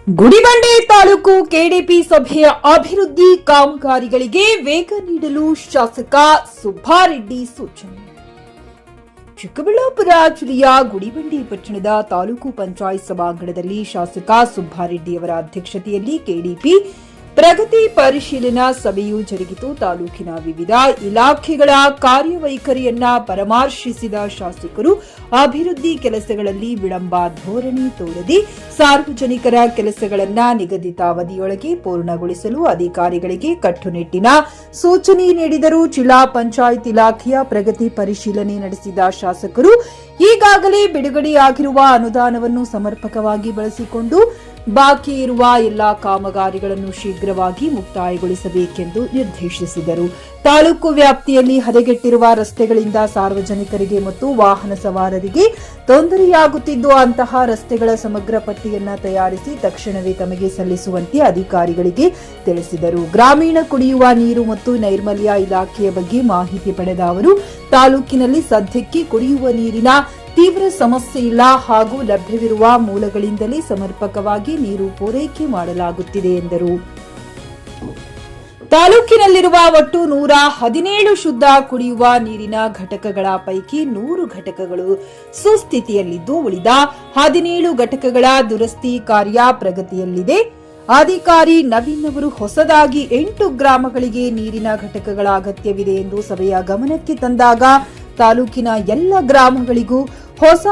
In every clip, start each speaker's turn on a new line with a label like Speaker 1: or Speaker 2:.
Speaker 1: Gudibande taluk KDP ಸಭೆಯ ಅಭಿವೃದ್ಧಿ ಕಾಮಗಾರಿಗಳಿಗೆ ವೇಗ ನೀಡಲು ಶಾಸಕ ಸುಬ್ಬಾರೆಡ್ಡಿ ಸೂಚನೆ. ಚಿಕ್ಕಬಳ್ಳಾಪುರ ಜಿಲ್ಲೆಯ ಗುಡಿಬಂಡೆ ಪಟ್ಟಣದ ತಾಲೂಕು ಪಂಚಾಯತ್ ಸಭಾಂಗಣದಲ್ಲಿ ಶಾಸಕ ಸುಬ್ಬಾರೆಡ್ಡಿಯವರ ಅಧ್ಯಕ್ಷತೆಯಲ್ಲಿ ಕೆಡಿಪಿ ಪ್ರಗತಿ ಪರಿಶೀಲನಾ ಸಭೆಯು ಜರುಗಿತು. ತಾಲೂಕಿನ ವಿವಿಧ ಇಲಾಖೆಗಳ ಕಾರ್ಯವೈಖರಿಯನ್ನ ಪರಾಮರ್ಶಿಸಿದ ಶಾಸಕರು ಅಭಿವೃದ್ಧಿ ಕೆಲಸಗಳಲ್ಲಿ ವಿಳಂಬ ಧೋರಣೆ ತೋರದೆ ಸಾರ್ವಜನಿಕರ ಕೆಲಸಗಳನ್ನು ನಿಗದಿತ ಅವಧಿಯೊಳಗೆ ಪೂರ್ಣಗೊಳಿಸಲು ಅಧಿಕಾರಿಗಳಿಗೆ ಕಟ್ಟುನಿಟ್ಟಿನ ಸೂಚನೆ ನೀಡಿದರು. ಜಿಲ್ಲಾ ಪಂಚಾಯತ್ ಇಲಾಖೆಯ ಪ್ರಗತಿ ಪರಿಶೀಲನೆ ನಡೆಸಿದ ಶಾಸಕರು ಈಗಾಗಲೇ ಬಿಡುಗಡೆಯಾಗಿರುವ ಅನುದಾನವನ್ನು ಸಮರ್ಪಕವಾಗಿ ಬಳಸಿಕೊಂಡು ಬಾಕಿ ಇರುವ ಎಲ್ಲಾ ಕಾಮಗಾರಿಗಳನ್ನು ಶೀಘ್ರವಾಗಿ ಮುಕ್ತಾಯಗೊಳಿಸಬೇಕೆಂದು ನಿರ್ದೇಶಿಸಿದರು. ತಾಲೂಕು ವ್ಯಾಪ್ತಿಯಲ್ಲಿ ಹದಗೆಟ್ಟಿರುವ ರಸ್ತೆಗಳಿಂದ ಸಾರ್ವಜನಿಕರಿಗೆ ಮತ್ತು ವಾಹನ ಸವಾರರಿಗೆ ತೊಂದರೆಯಾಗುತ್ತಿದ್ದು ಅಂತಹ ರಸ್ತೆಗಳ ಸಮಗ್ರ ಪಟ್ಟಿಯನ್ನು ತಯಾರಿಸಿ ತಕ್ಷಣವೇ ತಮಗೆ ಸಲ್ಲಿಸುವಂತೆ ಅಧಿಕಾರಿಗಳಿಗೆ ತಿಳಿಸಿದರು. ಗ್ರಾಮೀಣ ಕುಡಿಯುವ ನೀರು ಮತ್ತು ನೈರ್ಮಲ್ಯ ಇಲಾಖೆಯ ಬಗ್ಗೆ ಮಾಹಿತಿ ಪಡೆದ ಅವರು ತಾಲೂಕಿನಲ್ಲಿ ಸದ್ಯಕ್ಕೆ ಕುಡಿಯುವ ನೀರಿನ ತೀವ್ರ ಸಮಸ್ಯೆ ಇಲ್ಲ ಹಾಗೂ ಲಭ್ಯವಿರುವ ಮೂಲಗಳಿಂದಲೇ ಸಮರ್ಪಕವಾಗಿ ನೀರು ಪೂರೈಕೆ ಮಾಡಲಾಗುತ್ತಿದೆ ಎಂದರು. ತಾಲೂಕಿನಲ್ಲಿರುವ ಒಟ್ಟು 117 ಶುದ್ಧ ಕುಡಿಯುವ ನೀರಿನ ಘಟಕಗಳ ಪೈಕಿ 100 ಘಟಕಗಳು ಸುಸ್ಥಿತಿಯಲ್ಲಿದ್ದು ಉಳಿದ 17 ಘಟಕಗಳ ದುರಸ್ತಿ ಕಾರ್ಯ ಪ್ರಗತಿಯಲ್ಲಿದೆ. ಅಧಿಕಾರಿ ನವೀನ್ ಅವರು ಹೊಸದಾಗಿ 8 ಗ್ರಾಮಗಳಿಗೆ ನೀರಿನ ಘಟಕಗಳ ಅಗತ್ಯವಿದೆ ಎಂದು ಸಭೆಯ ಗಮನಕ್ಕೆ ತಂದಾಗ ತಾಲೂಕಿನ ಎಲ್ಲ ಗ್ರಾಮಗಳಿಗೂ ಹೊಸ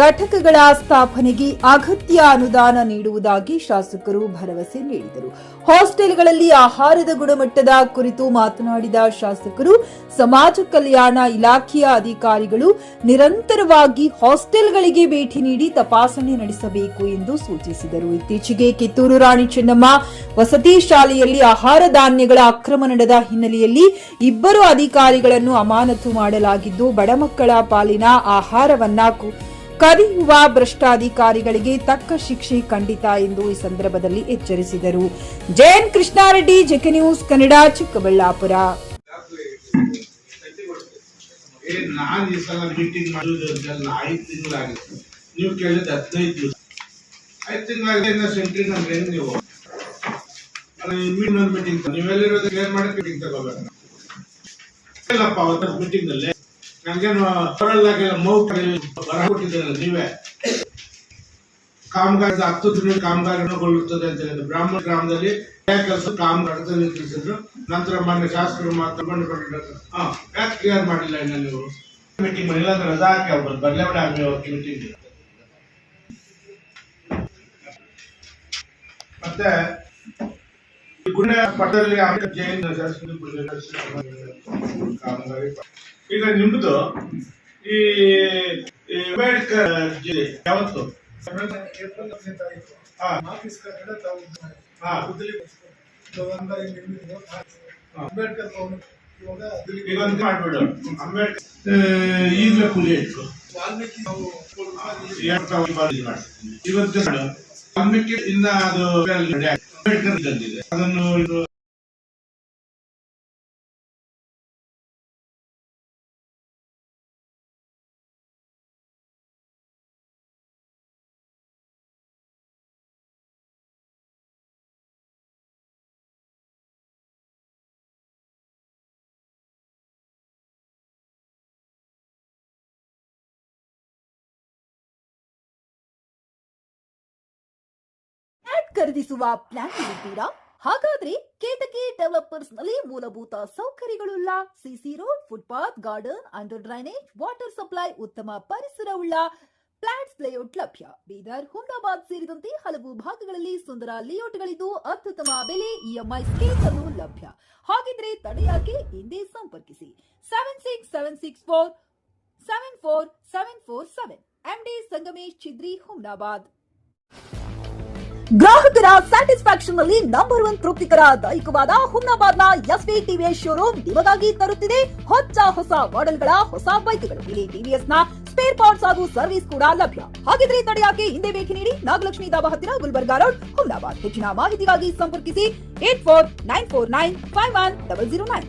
Speaker 1: ಘಟಕಗಳ ಸ್ಥಾಪನೆಗೆ ಅಗತ್ಯ ಅನುದಾನ ನೀಡುವುದಾಗಿ ಶಾಸಕರು ಭರವಸೆ ನೀಡಿದರು. ಹಾಸ್ಟೆಲ್ಗಳಲ್ಲಿ ಆಹಾರದ ಗುಣಮಟ್ಟದ ಕುರಿತು ಮಾತನಾಡಿದ ಶಾಸಕರು ಸಮಾಜ ಕಲ್ಯಾಣ ಇಲಾಖೆಯ ಅಧಿಕಾರಿಗಳು ನಿರಂತರವಾಗಿ ಹಾಸ್ಟೆಲ್ಗಳಿಗೆ ಭೇಟಿ ನೀಡಿ ತಪಾಸಣೆ ನಡೆಸಬೇಕು ಎಂದು ಸೂಚಿಸಿದರು. ಇತ್ತೀಚೆಗೆ ಕಿತ್ತೂರು ರಾಣಿ ಚೆನ್ನಮ್ಮ ವಸತಿ ಶಾಲೆಯಲ್ಲಿ ಆಹಾರ ಧಾನ್ಯಗಳ ಅಕ್ರಮ ನಡೆದ ಹಿನ್ನೆಲೆಯಲ್ಲಿ 2 ಅಧಿಕಾರಿಗಳನ್ನು ಅಮಾನತು ಮಾಡಲಾಗಿದ್ದು ಬಡ ಮಕ್ಕಳ ಪಾಲಿನ ಆಹಾರವನ್ನ ಕದಿಯುವ ಭ್ರಷ್ಟಾಧಿಕಾರಿಗಳಿಗೆ ತಕ್ಕ ಶಿಕ್ಷೆ ಖಂಡಿತ ಎಂದು ಈ ಸಂದರ್ಭದಲ್ಲಿ ಎಚ್ಚರಿಸಿದರು. JN Krishna Reddy, JK news Kannada, Chikkaballapur.
Speaker 2: ನಾನು ಈ ಸಲ ಮೀಟಿಂಗ್ ಮಾಡೋದಲ್ಲ 5 ತಿಂಗಳಾಗಿತ್ತು. ನೀವು ಕೇಳಿದ 15 ದಿವಸ 5 ತಿಂಗಳಾಗಿದೆ. ಸೆಂಟ್ರಿ ನಮ್ಗೆ ನೀವು ಮೀಟಿಂಗ್ ನೀವೆಲ್ಲಿರೋದು ಕ್ಲಿಯರ್ ಮಾಡಿ ಮೀಟಿಂಗ್ ತಗೋಬೇಕು. ಇಲ್ಲಪ್ಪ ಅವತ್ತ ಮೀಟಿಂಗ್ ನಲ್ಲಿ ನನಗೇನು ಬರಕೊಟ್ಟಿದ್ದೀರಲ್ಲ ನೀವೇ ಕಾಮಗಾರಿ 10 ತಿಂಗಳು ಕಾಮಗಾರಿಗೊಳ್ಳುತ್ತದೆ ಅಂತ ಹೇಳಿದ್ರು. ಬ್ರಾಹ್ಮಣ ಗ್ರಾಮದಲ್ಲಿ ಕೆಲಸ ಕಾಮಗಾರಿ ತಿಳಿಸಿದ್ರು. ನಂತರ ಮೊನ್ನೆ ಶಾಸಕರು ಮಾತಾಡ್ಕೊಂಡು ಯಾಕೆ ಕ್ಲಿಯರ್ ಮಾಡಿಲ್ಲ ಇನ್ನ ನೀವು ಮೀಟಿಂಗ್ ಮಾಡಿಲ್ಲ ಅಂದ್ರೆ ರಜಾ ಹಾಕಿ ಅವ್ರು ಬದಲಾವಣೆ ಆಗಲಿ ಮೀಟಿಂಗ್. ಮತ್ತೆ ಗುಣ ಪಟ್ಟದಲ್ಲಿ ಜೈನ್ ಕಾಮಗಾರಿ ಈಗ ನಿಮ್ದು ಈ ಅಂಬೇಡ್ಕರ್ ಯಾವತ್ತು ಈಗ ಮಾಡ್ಬಿಡು. ಅಂಬೇಡ್ಕರ್ ಈಗಲೇ ಕೂಲಿ ಇಟ್ಟು ಇವತ್ತು ವಾಲ್ಮೀಕಿ ಇನ್ನ ಅದು ಅಂಬೇಡ್ಕರ್ ತಂದಿದೆ. ಅದನ್ನು
Speaker 1: ಖರೀದಿಸುವ ಪ್ಲಾನ್ ಇದ್ದೀರಾ? ಹಾಗಾದ್ರೆ ಕೇತಕಿ ಡೆವಲಪರ್ಸ್ ನಲ್ಲಿ ಮೂಲಭೂತ ಸೌಕರ್ಯಗಳುಳ್ಳ CC road, footpath, garden, under drainage, water supply, ಉತ್ತಮ ಪರಿಸರವುಳ್ಳ ಫ್ಲಾಟ್ಸ್ ಲೇಔಟ್ ಲಭ್ಯ. ಬೀದರ್, ಹುಮ್ನಾಬಾದ್ ಸೇರಿದಂತೆ ಹಲವು ಭಾಗಗಳಲ್ಲಿ ಸುಂದರ ಲೇಔಟ್ಗಳಿದ್ದು ಅತ್ಯುತ್ತಮ ಬೆಲೆ, ಇಎಂಐ ಸ್ಕೀಮ್ಸ್ ಅನ್ನು ಲಭ್ಯ. ಹಾಗಿದ್ರೆ ತಡೆಯಾಕೆ ಹಿಂದೆ ಸಂಪರ್ಕಿಸಿ 7676474747 ಎಂಡಿ ಸಂಗಮೇಶ್ ಚಿದ್ರಿ, ಹುಮ್ನಾಬಾದ್. ಗ್ರಾಹಕರ ಸ್ಯಾಟಿಸ್ಫ್ಯಾಕ್ಷನ್ ನಲ್ಲಿ ನಂಬರ್ 1 ತೃಪ್ತಿಕರ ದಾಯಕವಾದ ಹುಮ್ನಾಬಾದ್ನ ಎಸ್ವಿ ಟಿವಿಎಸ್ ಶೋರೂಮ್ ನಿಮಗಾಗಿ ತರುತ್ತಿದೆ ಹೊಸ ಮಾಡೆಲ್ಗಳ ಹೊಸ ಬೈಕ್ಗಳು. ಇಲ್ಲಿ ಟಿವಿಎಸ್ ನ ಸ್ಪೇರ್ ಪಾರ್ಟ್ಸ್ ಹಾಗೂ ಸರ್ವಿಸ್ ಕೂಡ ಲಭ್ಯ. ಹಾಗಿದ್ರೆ ತಡೆಯಾಕೆ ಹಿಂದೆ ಭೇಟಿ ನೀಡಿ ನಾಗಲಕ್ಷ್ಮಿ ಧಾಬಾ ಹತ್ತಿರ, ಗುಲ್ಬರ್ಗಾ ರೋಡ್, ಹುಮ್ನಾಬಾದ್. ಹೆಚ್ಚಿನ ಮಾಹಿತಿಗಾಗಿ ಸಂಪರ್ಕಿಸಿ 8494951009.